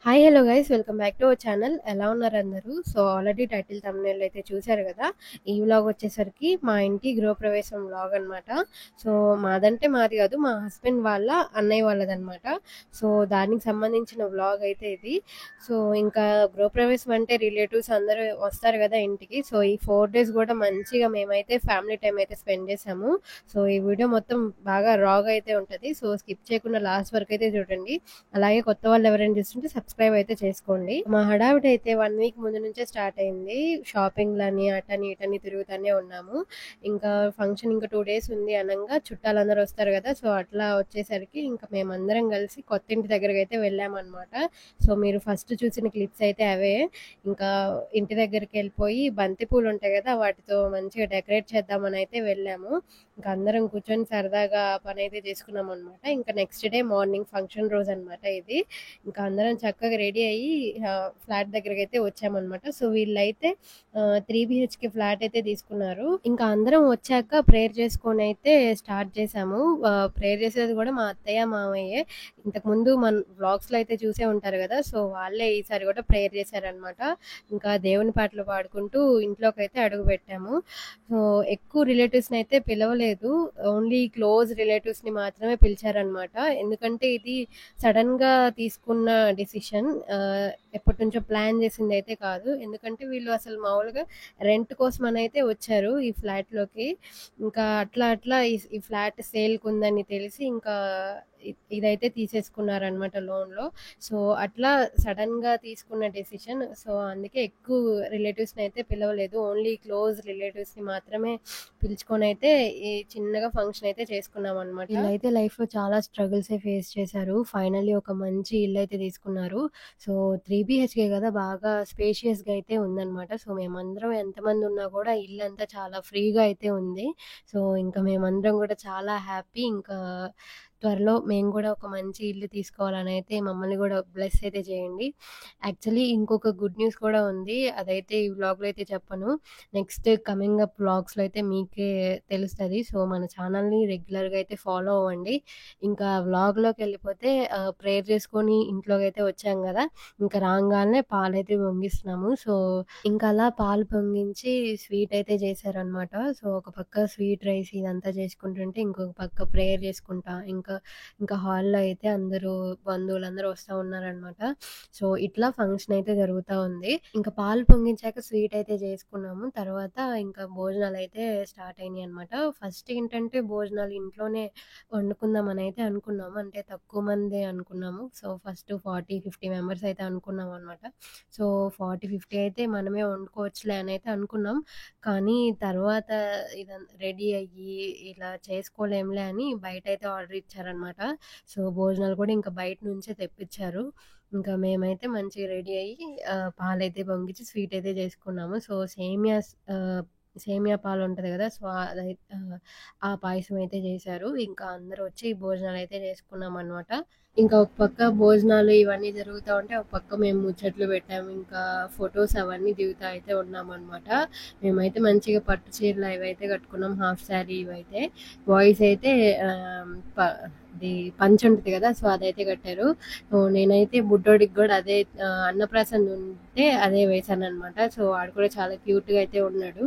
Hi hello guys welcome back to our channel. ఎలా ఉన్నారు అందరూ? సో ఆల్రెడీ టైటిల్ థంబ్నెయిల్ అయితే చూశారు కదా. ఈ వ్లాగ్ వచ్చేసరికి మా ఇంటి గృహప్రవేశం వ్లాగ్ అనమాట. సో మాదంటే మాది కాదు, మా హస్బెండ్ వాళ్ళ అన్నయ్య వాళ్ళదనమాట. సో దానికి సంబంధించిన వ్లాగ్ అయితే ఇది. సో ఇంకా గృహప్రవేశం అంటే రిలేటివ్స్ అందరూ వస్తారు కదా ఇంటికి. సో ఈ 4 days కూడా మంచిగా మేమైతే ఫ్యామిలీ టైం అయితే స్పెండ్ చేసాము. సో ఈ వీడియో మొత్తం బాగా రాగా అయితే ఉంటుంది. సో స్కిప్ చేయకుండా లాస్ట్ వరకు అయితే చూడండి. అలాగే కొత్త వాళ్ళు ఎవరైనా చూస్తుంటే సబ్స్క్రైబ్ అయితే చేసుకోండి. మా హడావిడి అయితే 1 week ముందు నుంచే స్టార్ట్ అయింది. షాపింగ్లని అటని ఇటని తిరుగుతూనే ఉన్నాము. ఇంకా ఫంక్షన్ ఇంకా 2 days ఉంది అనంగా చుట్టాలందరూ వస్తారు కదా. సో అట్లా వచ్చేసరికి ఇంకా మేమందరం కలిసి కొత్త ఇంటి దగ్గరకు అయితే వెళ్ళామన్నమాట. సో మీరు ఫస్ట్ చూసిన క్లిప్స్ అయితే అవే. ఇంకా ఇంటి దగ్గరికి వెళ్ళిపోయి బంతి పూలు ఉంటాయి కదా, వాటితో మంచిగా డెకరేట్ చేద్దామని అయితే వెళ్ళాము. ఇంకా అందరం కూర్చొని సరదాగా పని అయితే చేసుకున్నాం అనమాట. ఇంకా నెక్స్ట్ డే మార్నింగ్ ఫంక్షన్ రోజు అనమాట ఇది. ఇంకా అందరం చక్కగా రెడీ అయ్యి ఫ్లాట్ దగ్గరికి అయితే వచ్చామన్నమాట. సో వీళ్ళైతే 3 BHK ఫ్లాట్ అయితే తీసుకున్నారు. ఇంకా అందరం వచ్చాక ప్రేయర్ చేసుకొని అయితే స్టార్ట్ చేసాము. ప్రేయర్ చేసేది కూడా మా అత్తయ్య మామయ్యే. ఇంతకు ముందు మన వ్లాగ్స్ లో అయితే చూసే ఉంటారు కదా. సో వాళ్ళే ఈసారి కూడా ప్రేయర్ చేశారనమాట. ఇంకా దేవుని పాటలు పాడుకుంటూ ఇంట్లోకి అయితే అడుగు పెట్టాము. సో ఎక్కువ రిలేటివ్స్ని అయితే పిలవలేదు, ఓన్లీ క్లోజ్ రిలేటివ్స్ని మాత్రమే పిలిచారనమాట. ఎందుకంటే ఇది సడన్గా తీసుకున్న డిసిషన్, ఎప్పటి నుంచో ప్లాన్ చేసింది అయితే కాదు. ఎందుకంటే వీళ్ళు అసలు మామూలుగా రెంట్ కోసం అని అయితే వచ్చారు ఈ ఫ్లాట్లోకి. ఇంకా అట్లా అట్లా ఈ ఫ్లాట్ సేల్కి ఉందని తెలిసి ఇంకా ఇదైతే తీసేసుకున్నారనమాట లోన్లో. సో అట్లా సడన్గా తీసుకున్న డెసిషన్. సో అందుకే ఎక్కువ రిలేటివ్స్ని అయితే పిలవలేదు, ఓన్లీ క్లోజ్ రిలేటివ్స్ని మాత్రమే పిలుచుకొని అయితే ఈ చిన్నగా ఫంక్షన్ అయితే చేసుకున్నాం అనమాట. వీళ్ళైతే లైఫ్లో చాలా స్ట్రగుల్స్ ఫేస్ చేశారు. ఫైనల్లీ ఒక మంచి ఇల్లు అయితే తీసుకున్నారు. సో 3 BHK కదా, బాగా స్పేషియస్గా అయితే ఉందన్నమాట. సో మేమందరం ఎంతమంది ఉన్నా కూడా ఇల్లు అంతా చాలా ఫ్రీగా అయితే ఉంది. సో ఇంకా మేమందరం కూడా చాలా హ్యాపీ. ఇంకా త్వరలో మేము కూడా ఒక మంచి ఇల్లు తీసుకోవాలని అయితే మమ్మల్ని కూడా బ్లెస్ అయితే చేయండి. యాక్చువల్లీ ఇంకొక గుడ్ న్యూస్ కూడా ఉంది, అదైతే ఈ వ్లాగ్లో అయితే చెప్పను. నెక్స్ట్ కమింగ్ అప్ వ్లాగ్స్లో అయితే మీకే తెలుస్తుంది. సో మన ఛానల్ని రెగ్యులర్గా అయితే ఫాలో అవ్వండి. ఇంకా వ్లాగ్లోకి వెళ్ళిపోతే ప్రేయర్ చేసుకొని ఇంట్లోకి అయితే వచ్చాం కదా. ఇంకా రాగానే పాలైతే పొంగిస్తున్నాము. సో ఇంకా అలా పాలు పొంగించి స్వీట్ అయితే చేశారనమాట. సో ఒక పక్క స్వీట్ రైస్ ఇదంతా చేసుకుంటుంటే ఇంకొక పక్క ప్రేయర్ చేసుకుంటా ఇంకా ఇంకా హాల్లో అయితే అందరూ బంధువులందరూ వస్తూ ఉన్నారనమాట. సో ఇట్లా ఫంక్షన్ అయితే జరుగుతూ ఉంది. ఇంకా పాలు పొంగించాక స్వీట్ అయితే చేసుకున్నాము. తర్వాత ఇంకా భోజనాలు అయితే స్టార్ట్ అయినాయి అనమాట. ఫస్ట్ ఏంటంటే భోజనాలు ఇంట్లోనే వండుకుందామని అయితే అనుకున్నాము, అంటే తక్కువ మందే అనుకున్నాము. సో ఫస్ట్ 40-50 మెంబర్స్ అయితే అనుకున్నాం అనమాట. సో 40-50 అయితే మనమే వండుకోవచ్చులే అని అయితే అనుకున్నాం. కానీ తర్వాత రెడీ అయ్యి ఇలా చేసుకోలేంలే అని బయట అయితే ఆర్డర్ ఇచ్చారనమాట. సో భోజనాలు కూడా ఇంకా బయట నుంచే తెప్పించారు. ఇంకా మేమైతే మంచిగా రెడీ అయ్యి పాలైతే పొంగించి స్వీట్ అయితే చేసుకున్నాము. సో సేమియా పాలు ఉంటుంది కదా. సో ఆ పాయసం అయితే చేశారు. ఇంకా అందరూ వచ్చి భోజనాలు అయితే చేసుకున్నాం అనమాట. ఇంకా ఒక పక్క భోజనాలు ఇవన్నీ జరుగుతూ ఉంటే ఒక పక్క మేము ముచ్చట్లు పెట్టాము, ఇంకా ఫొటోస్ అవన్నీ దిగుతా అయితే ఉన్నాం అనమాట. మేమైతే మంచిగా పట్టు చీరలు ఇవైతే కట్టుకున్నాం, హాఫ్ శారీ ఇవైతే. బాయ్స్ అయితే ఇది పంచ ఉంటుంది కదా, సో అదైతే కట్టారు. సో నేనైతే బుడ్డోడికి కూడా అదే అన్నప్రాసన ఉంటే అదే వేశాను అనమాట. సో వాడు కూడా చాలా క్యూట్గా అయితే ఉన్నాడు.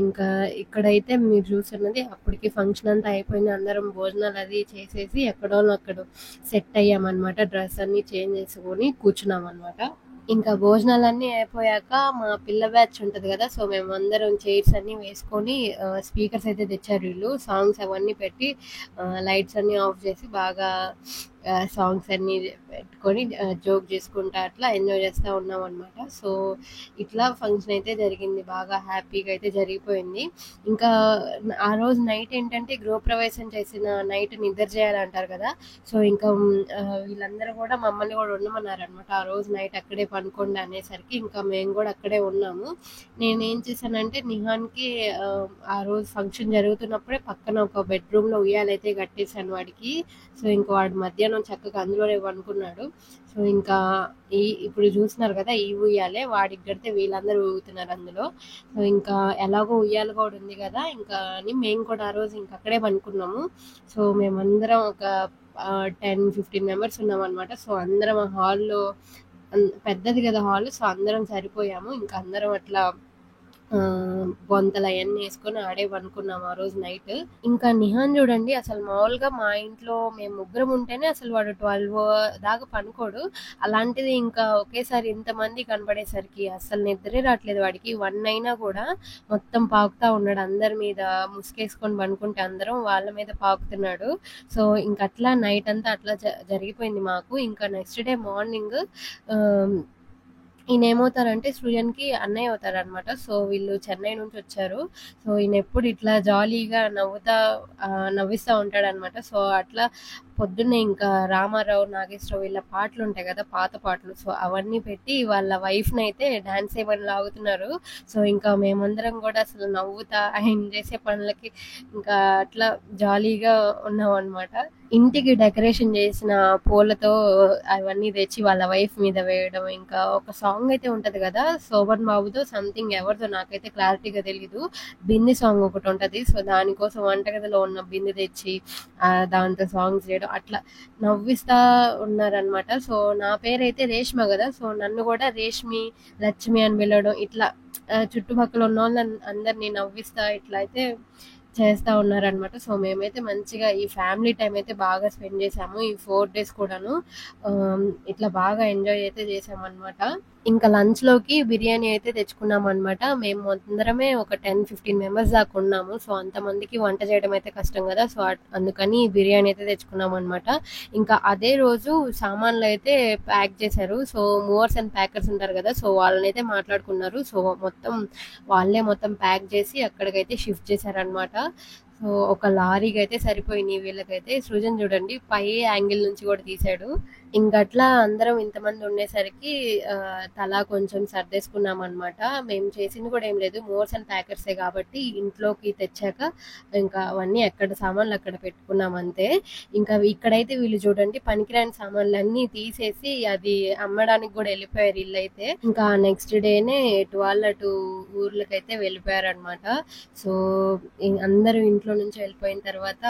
ఇంకా ఇక్కడైతే మీరు చూస్తున్నది అప్పటికి ఫంక్షన్ అంతా అయిపోయింది. అందరం భోజనాలు అది చేసేసి ఎక్కడో అక్కడ సెట్ అయ్యామన్నమాట. డ్రెస్ అన్ని చేంజ్ చేసుకొని కూర్చున్నాం అనమాట. ఇంకా భోజనాలన్నీ అయిపోయాక మా పిల్ల బ్యాచ్ ఉంటుంది కదా. సో మేము అందరం చైర్స్ అన్ని వేసుకొని స్పీకర్స్ అయితే తెచ్చారు వీళ్ళు. సాంగ్స్ అవన్నీ పెట్టి లైట్స్ అన్ని ఆఫ్ చేసి బాగా సాంగ్స్ అన్ని పెట్టుకొని జోక్ చేసుకుంటా అట్లా ఎంజాయ్ చేస్తూ ఉన్నాం అనమాట. సో ఇట్లా ఫంక్షన్ అయితే జరిగింది, బాగా హ్యాపీగా అయితే జరిగిపోయింది. ఇంకా ఆ రోజు నైట్ ఏంటంటే గృహప్రవేశం చేసిన నైట్ నిద్ర చేయాలంటారు కదా. సో ఇంకా వీళ్ళందరూ కూడా మమ్మల్ని కూడా ఉండమన్నారు అనమాట. ఆ రోజు నైట్ అక్కడే పనుకోండి అనేసరికి ఇంకా మేము కూడా అక్కడే ఉన్నాము. నేనేం చేశానంటే నిహాన్కి ఆ రోజు ఫంక్షన్ జరుగుతున్నప్పుడే పక్కన ఒక బెడ్రూమ్లో ఉయ్యాలైతే కట్టేశాను వాడికి. సో ఇంకా వాడు మధ్యాహ్నం చక్కగా అందులోనే పనుకున్నాడు. సో ఇంకా ఇప్పుడు చూస్తున్నారు కదా, ఈ ఉయ్యాలే వాడికి కడితే వీళ్ళందరూ ఊగుతున్నారు అందులో. సో ఇంకా ఎలాగో ఉయ్యాల కూడా ఉంది కదా ఇంకా అని మేము కూడా ఆ రోజు ఇంకా అక్కడే పనుకున్నాము. సో మేమందరం ఒక 10-15 మెంబర్స్ ఉన్నామనమాట. సో అందరం ఆ హాల్లో, పెద్దది కదా హాల్, సో అందరం సరిపోయాము. ఇంకా అందరం అట్లా బొంతలు అవన్నీ వేసుకొని ఆడే పనుకున్నాం ఆ రోజు నైట్. ఇంకా నిహాన్ చూడండి, అసలు మామూలుగా మా ఇంట్లో మేము ముగ్గురం ఉంటేనే అసలు వాడు 12 దాకా పనుకోడు. అలాంటిది ఇంకా ఒకేసారి ఇంతమంది కనపడేసరికి అసలు నిద్రే రావట్లేదు వాడికి. 1 అయినా కూడా మొత్తం పాకుతా ఉన్నాడు అందరి మీద. ముసుగేసుకొని పనుకుంటే అందరం వాళ్ళ మీద పాకుతున్నాడు. సో ఇంక అట్లా నైట్ అంతా అట్లా జరిగిపోయింది మాకు. ఇంకా నెక్స్ట్ డే మార్నింగ్ ఈయన ఏమవుతారంటే సృజన్‌కి అన్నయ్య అవుతారనమాట. సో వీళ్ళు చెన్నై నుంచి వచ్చారు. సో ఈయన ఎప్పుడు ఇట్లా జాలీగా నవ్విస్తా ఉంటాడనమాట. సో అట్లా పొద్దున్నే ఇంకా రామారావు, నాగేశ్వరరావు వీళ్ళ పాటలు ఉంటాయి కదా, పాత పాటలు. సో అవన్నీ పెట్టి వాళ్ళ వైఫ్‌ని అయితే డాన్స్ ఏమని లాగుతున్నారు. సో ఇంకా మేమందరం కూడా అసలు నవ్వుతా ఆయన చేసే పనులకి ఇంకా అట్లా జాలీగా ఉన్నామనమాట. ఇంటికి డెకరేషన్ చేసిన పూలతో అవన్నీ తెచ్చి వాళ్ళ వైఫ్ మీద వేయడం. ఇంకా ఒక సాంగ్ అయితే ఉంటది కదా శోభన్ బాబుతో, సంథింగ్ ఎవరితో నాకైతే క్లారిటీగా తెలీదు, బింది సాంగ్ ఒకటి ఉంటది. సో దానికోసం వంటగదిలో ఉన్న బింది తెచ్చి దాంతో సాంగ్స్ చేయడం, అట్లా నవ్విస్తా ఉన్నారనమాట. సో నా పేరైతే రేష్మ కదా, సో నన్ను కూడా రేష్మి, లక్ష్మి అని పిలవడం, ఇట్లా చుట్టుపక్కల ఉన్న వాళ్ళని అందరినీ నవ్విస్తా ఇట్లా అయితే చేస్తా ఉన్నారనమాట. సో మేమైతే మంచిగా ఈ ఫ్యామిలీ టైం అయితే బాగా స్పెండ్ చేసాము ఈ 4 డేస్ కూడాను. ఇట్లా బాగా ఎంజాయ్ అయితే చేసామన్నమాట. ఇంకా లంచ్ లోకి బిర్యానీ అయితే తెచ్చుకున్నాం అనమాట. మేము అందరమే ఒక 10-15 మెంబర్స్ దాకా ఉన్నాము. సో అంతమందికి వంట చేయడం అయితే కష్టం కదా, సో అందుకని బిర్యానీ అయితే తెచ్చుకున్నాం అనమాట. ఇంకా అదే రోజు సామాన్లు అయితే ప్యాక్ చేశారు. సో మూవర్స్ అండ్ ప్యాకర్స్ ఉంటారు కదా, సో వాళ్ళని అయితే మాట్లాడుకున్నారు. సో వాళ్ళే మొత్తం ప్యాక్ చేసి అక్కడికైతే షిఫ్ట్ చేశారనమాట. సో ఒక లారీకి అయితే సరిపోయినాయి వీళ్ళకైతే. సృజన్ చూడండి పై యాంగిల్ నుంచి కూడా తీశాడు. ఇంకట్లా అందరం ఇంతమంది ఉండేసరికి తలా కొంచెం సర్దేసుకున్నాం అనమాట. మేము చేసింది కూడా ఏం లేదు, మోర్స్ అండ్ ప్యాకెట్సే కాబట్టి ఇంట్లోకి తెచ్చాక ఇంకా అవన్నీ ఎక్కడ సామాన్లు అక్కడ పెట్టుకున్నాం అంతే. ఇంకా ఇక్కడైతే వీళ్ళు చూడండి పనికిరాని సామాన్లన్నీ తీసేసి అది అమ్మడానికి కూడా వెళ్ళిపోయారు వీళ్ళైతే. ఇంకా నెక్స్ట్ డేనే అటు ఊర్లకైతే వెళ్ళిపోయారనమాట. సో అందరూ ఇంట్లో నుంచి వెళ్ళిపోయిన తర్వాత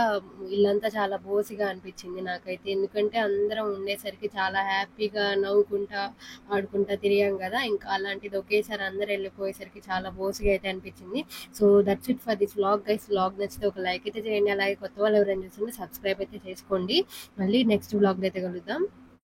ఇల్లంతా చాలా బోసిగా అనిపించింది నాకైతే. ఎందుకంటే అందరం ఉండేసరికి చాలా హ్యాపీగా నవ్వుకుంటా ఆడుకుంటా తిరిగాం కదా, ఇంకా అలాంటిది ఒకేసారి అందరు వెళ్ళిపోయేసరికి చాలా బోసిగా అయితే అనిపించింది. So that's it for this vlog guys. Vlog నచ్చితే ఒక లైక్ అయితే చేయండి, అలాగే కొత్త వాళ్ళు ఎవరైనా చూస్తుంటే సబ్స్క్రైబ్ అయితే చేసుకోండి. మళ్ళీ నెక్స్ట్ వ్లాగ్ అయితే కలుద్దాం.